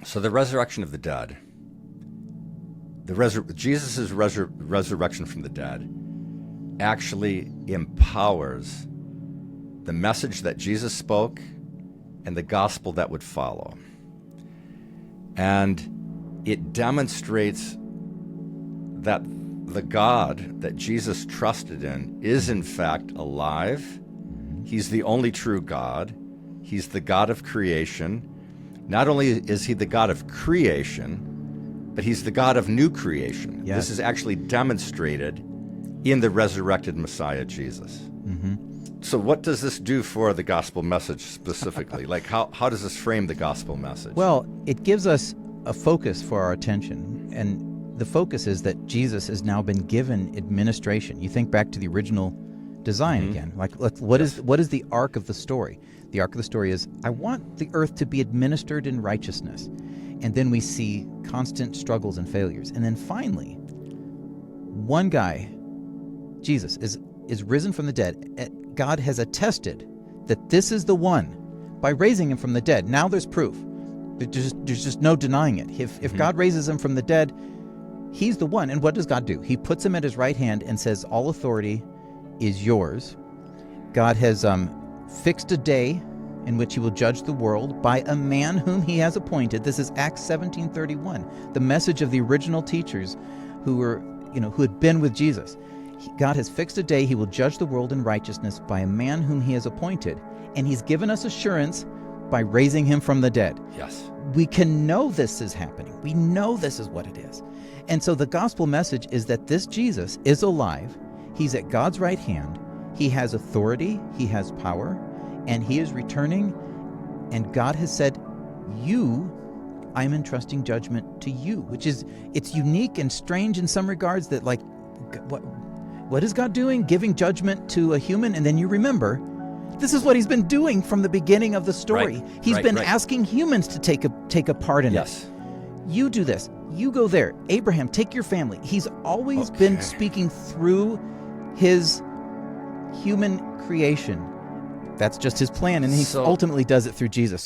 So the resurrection of the dead, Jesus' resurrection from the dead actually empowers the message that Jesus spoke and the gospel that would follow. And it demonstrates that the God that Jesus trusted in is in fact alive. He's the only true God. He's the God of creation. Not only is he the God of creation, but he's the God of new creation. Yes. This is actually demonstrated in the resurrected Messiah, Jesus. Mm-hmm. So what does this do for the gospel message specifically? Like how does this frame the gospel message? Well, it gives us a focus for our attention, and the focus is that Jesus has now been given administration. You think back to the original design again. Like, what is the arc of the story? The arc of the story is, I want the earth to be administered in righteousness. And then we see constant struggles and failures. And then finally, one guy, Jesus, is risen from the dead. God has attested that this is the one by raising him from the dead. Now there's proof. There's just no denying it. If God raises him from the dead, he's the one. And what does God do? He puts him at his right hand and says, all authority is yours. God has fixed a day in which he will judge the world by a man whom he has appointed. This is Acts 17:31, the message of the original teachers who had been with Jesus. God has fixed a day he will judge the world in righteousness by a man whom he has appointed, and he's given us assurance by raising him from the dead. Yes. We can know this is happening. We know this is what it is. And so the gospel message is that this Jesus is alive. He's at God's right hand. He has authority. He has power. And he is returning. And God has said, I'm entrusting judgment to you, which is, it's unique and strange in some regards that, like, what is God doing? Giving judgment to a human? And then you remember, this is what he's been doing from the beginning of the story. Right, He's been right. asking humans to take a part in it. You do this. You go there. Abraham, take your family. He's always been speaking through his human creation. That's just his plan, and he ultimately does it through Jesus.